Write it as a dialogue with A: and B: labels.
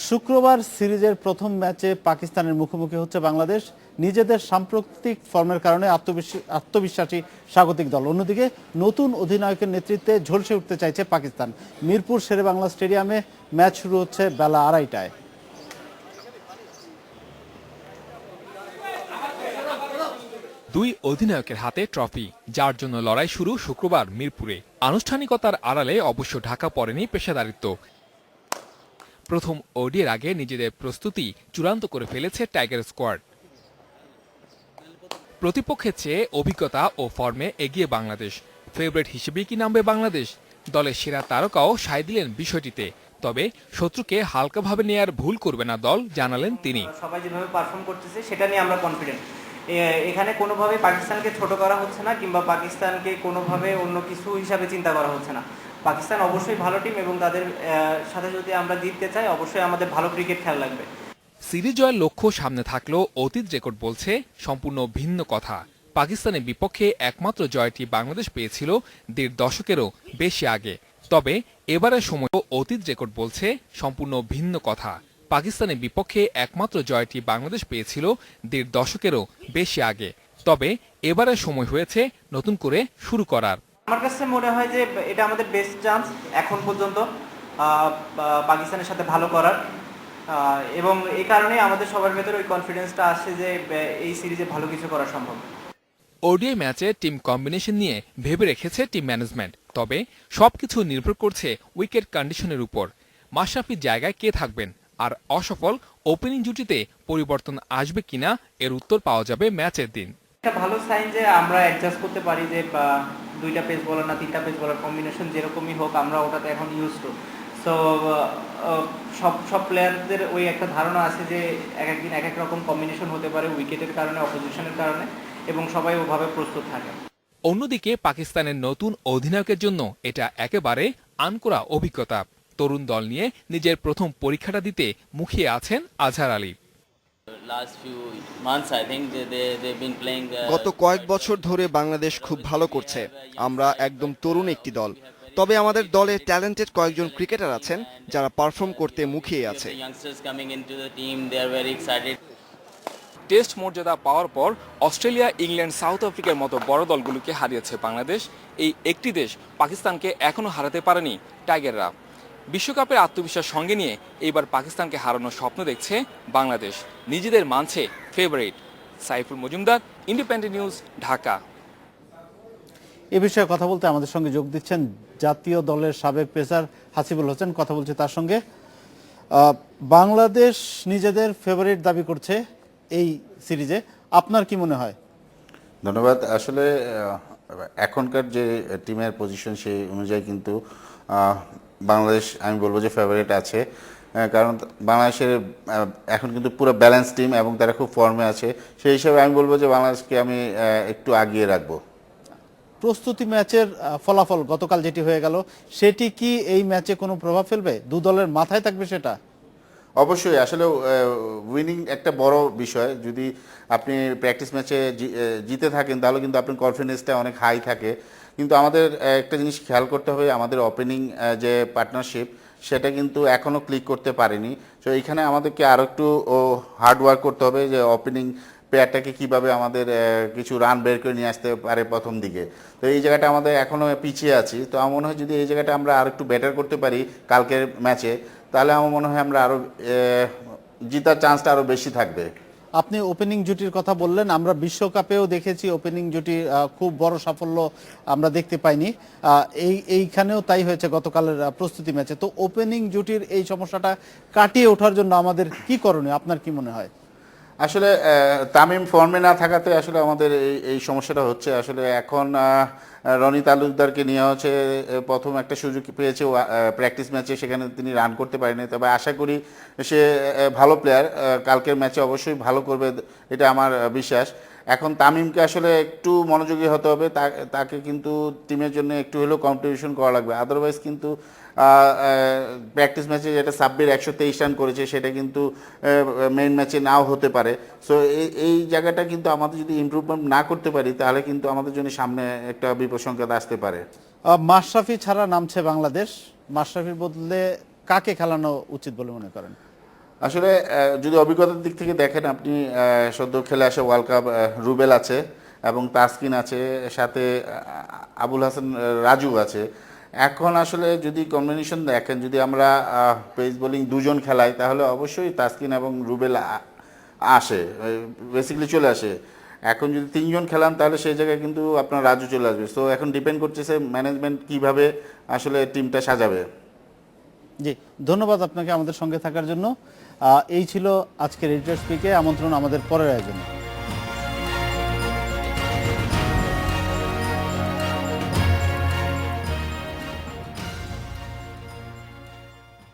A: শুক্রবার সিরিজের প্রথম ম্যাচে পাকিস্তানের মুখোমুখি হচ্ছে বাংলাদেশ। নিজেদের সাম্প্রতিক ফর্মের কারণে আত্মবিশ্বাসী স্বাগতিক দল। অন্যদিকে নতুন অধিনায়কের নেতৃত্বে ঝলসে উঠতে চাইছে পাকিস্তান। মিরপুর শেরেবাংলা স্টেডিয়ামে ম্যাচ শুরু হচ্ছে বেলা 2:30টায়।
B: দুই অধিনায়কের হাতে ট্রফি, যার জন্য লড়াই শুরু শুক্রবার মিরপুরে। আনুষ্ঠানিকতার আড়ালে অবশ্য ঢাকা পড়েনি পেশাদারিত্ব। প্রথম ওডির আগে নিজেদের প্রস্তুতি চূড়ান্ত করে ফেলেছে টাইগার স্কোয়াড। প্রতিপক্ষের চেয়ে অভিজ্ঞতা ও ফর্মে এগিয়ে বাংলাদেশ। ফেভারিট হিসেবেই কি নামবে বাংলাদেশ? দলের সেরা তারকাও সায় দিলেন বিষয়টিতে। তবে শত্রুকে হালকাভাবে নেয়ার ভুল করবে না দল, জানালেন তিনি।
C: সবাই যেভাবে পারফর্ম করতেছে সেটা নিয়ে আমরা কনফিডেন্ট। এখানে কোনোভাবে পাকিস্তানকে ছোট করা হচ্ছে না, কিংবা পাকিস্তানকে কোনোভাবে অন্য কিছু হিসাবে চিন্তা করা হচ্ছে না। পাকিস্তান অবশ্যই ভালো টিম, এবং তাদের সাথে যদি আমরা জিততে চাই অবশ্যই আমাদের ভালো ক্রিকেট খেলা লাগবে।
B: সিরিজ জয়ের লক্ষ্য সামনে থাকলেও অতীত রেকর্ড বলছে সম্পূর্ণ ভিন্ন কথা। পাকিস্তানের বিপক্ষে একমাত্র জয়টি বাংলাদেশ পেয়েছিল ১.৫ দশকেরও বেশি আগে। তবে এবারের সময় অতীত রেকর্ড বলছে সম্পূর্ণ ভিন্ন কথা। পাকিস্তানের বিপক্ষে একমাত্র জয়টি বাংলাদেশ পেয়েছিল ১.৫ দশকেরও বেশি আগে। তবে এবারের সময় হয়েছে নতুন করে শুরু করার।
C: আমার কাছে মনে হয় যে এটা আমাদের বেস্ট চান্স এখন পর্যন্ত পাকিস্তানের সাথে ভালো করার, এবং এই কারণে আমাদের সবার ভেতরে ওই কনফিডেন্সটা আসছে যে এই সিরিজে ভালো কিছু করা সম্ভব।
B: ওডিআই ম্যাচে টিম কম্বিনেশন নিয়ে ভেবে রেখেছে টিম ম্যানেজমেন্ট। তবে সবকিছু নির্ভর করছে উইকেট কন্ডিশনের উপর। মাশরাফির জায়গায় কে থাকবেন, আর অসফল ওপেনিং জুটিতে পরিবর্তন আসবে কিনা এর উত্তর পাওয়া যাবে ম্যাচের দিন।
C: একটা ভালো সাইন যে আমরা অ্যাডজাস্ট করতে পারি, যে দুইটা পেস বলার না তিনটা পেস বলার কম্বিনেশন যেরকমই হোক আমরা ওটাতে এখন ইউজ টু। সো সব প্লেয়ারদের ওই একটা ধারণা আছে যে এক একদিন এক এক রকম কম্বিনেশন হতে পারে উইকেটের কারণে, অপোজিশনের কারণে, এবং সবাই ওভাবে প্রস্তুত থাকে।
B: অন্যদিকে পাকিস্তানের নতুন অধিনায়কের জন্য এটা একেবারে আনকোরা অভিজ্ঞতা। তরুণ দল নিয়ে নিজের প্রথম পরীক্ষাটা দিতে মুখিয়ে আছেন আজহার আলী।
D: গত কয়েক বছর ধরে বাংলাদেশ খুব ভালো করছে। আমরা একদম তরুণ একটি দল, তবে আমাদের দলে ট্যালেন্টেড কয়েকজন ক্রিকেটার আছেন যারা পারফর্ম করতে মুখিয়ে আছে।
B: টেস্ট মর্যাদা পাওয়ার পর অস্ট্রেলিয়া, ইংল্যান্ড, সাউথ আফ্রিকার মতো বড় দলগুলোকে হারিয়েছে বাংলাদেশ। এই একটি দেশ পাকিস্তানকে এখনও হারাতে পারেনি টাইগাররা। বিশ্বকাপের আত্মবিশ্বাস সঙ্গে নিয়ে এইবার পাকিস্তানকে হারানোর স্বপ্ন দেখছে বাংলাদেশ। নিজেদের মানছে favourite. Saiful Majumdar, independent news, Dhaka.
A: এ বিষয়ে কথা বলতে আমাদের সঙ্গে যোগ দিচ্ছেন জাতীয় দলের সাবেক পেসার হাসিবুল হোসেন। কথা বলছে তার সঙ্গে। বাংলাদেশ নিজেদের ফেভারিট দাবি করছে এই সিরিজে, আপনার কি মনে হয়?
E: ধন্যবাদ। আসলে এখনকার যে টিমের পজিশন সেই অনুযায়ী কিন্তু বাংলাদেশ আমি বলবো যে ফেভারিট আছে, কারণ বাংলাদেশের এখন কিন্তু পুরো ব্যালেন্স টিম এবং তারা খুব ফর্মে আছে। সেই হিসাবে আমি বলবো যে বাংলাদেশকে আমি একটু আগিয়ে রাখবো।
A: প্রস্তুতি ম্যাচের ফলাফল গতকাল যেটি হয়ে গেল, সেটি কি এই ম্যাচে কোনো প্রভাব ফেলবে? দু দলের মাথায় থাকবে সেটা?
E: অবশ্যই। আসলে উইনিং একটা বড় বিষয়। যদি আপনি প্র্যাকটিস ম্যাচে জিতে থাকেন তাহলে কিন্তু আপনার কনফিডেন্সটা অনেক হাই থাকে। কিন্তু আমাদের একটা জিনিস খেয়াল করতে হবে, আমাদের ওপেনিং যে পার্টনারশিপ সেটা কিন্তু এখনও ক্লিক করতে পারেনি। তো এইখানে আমাদেরকে আরও একটু হার্ড ওয়ার্ক করতে হবে যে ওপেনিং পেয়ারটাকে কীভাবে আমাদের কিছু রান বের করে নিয়ে আসতে পারে প্রথম দিকে। তো এই জায়গাটা আমাদের এখনও পিছিয়ে আছি। তো আমার মনে হয় যদি এই জায়গাটা আমরা আর একটু বেটার করতে পারি কালকের ম্যাচে, তাহলে আমার মনে হয় আমরা আরও জিতার চান্সটা আরও বেশি থাকবে।
A: আপনি ওপেনিং জুটির কথা বললেন, আমরা বিশ্বকাপেও দেখেছি ওপেনিং জুটি খুব বড় সাফল্য আমরা দেখতে পাইনি। এইখানেও তাই হয়েছে গতকালের প্রস্তুতি ম্যাচে। তো ওপেনিং জুটির এই সমস্যাটা কাটিয়ে ওঠার জন্য আমাদের কি করণীয়, আপনার কি মনে হয়?
E: আসলে তামিম ফর্মে না থাকাতে আসলে আমাদের এই সমস্যাটা হচ্ছে। আসলে এখন রনি তালুকদারকে নিয়ে হচ্ছে প্রথম একটা সুযোগ পেয়েছে প্র্যাকটিস ম্যাচে, সেখানে তিনি রান করতে পারেনি। তবে আশা করি সে ভালো প্লেয়ার, কালকের ম্যাচে অবশ্যই ভালো করবে, এটা আমার বিশ্বাস। এখন তামিমকে আসলে একটু মনোযোগী হতে হবে, তাকে কিন্তু টিমের জন্য একটু হলেও কন্ট্রিবিউশন করা লাগবে। আদারওয়াইজ কিন্তু প্র্যাকটিস ম্যাচে যেটা সাব্বির 123 রান করেছে সেটা কিন্তু মেইন ম্যাচে নাও হতে পারে। সো এই জায়গাটা কিন্তু আমাদের যদি ইমপ্রুভমেন্ট না করতে পারি তাহলে কিন্তু আমাদের জন্য সামনে একটা বিপদ সংকেত আসতে পারে।
A: মাশরাফি ছাড়া নামছে বাংলাদেশ, মাশরাফির বদলে কাকে খেলানো উচিত বলে মনে করেন?
E: আসলে যদি অভিজ্ঞতার দিক থেকে দেখেন আপনি সদ্য খেলে আসে ওয়ার্ল্ড কাপ রুবেল আছে এবং তাসকিন আছে, সাথে আবুল হাসান রাজু আছে। এখন আসলে যদি কম্বিনেশন দেখেন, যদি আমরা পেস বোলিং দুজন খেলাই তাহলে অবশ্যই তাসকিন এবং রুবেল আসে, বেসিক্যালি চলে আসে। এখন যদি তিনজন খেলান তাহলে সেই জায়গায় কিন্তু আপনার রাজু চলে আসবে। সো এখন ডিপেন্ড করতেছে ম্যানেজমেন্ট কিভাবে আসলে টিমটা সাজাবে।
A: জি, ধন্যবাদ আপনাকে আমাদের সঙ্গে থাকার জন্য। এই ছিল আজকের এডিটর স্পিকে। আমন্ত্রণ আমাদের পরের আয়োজনে।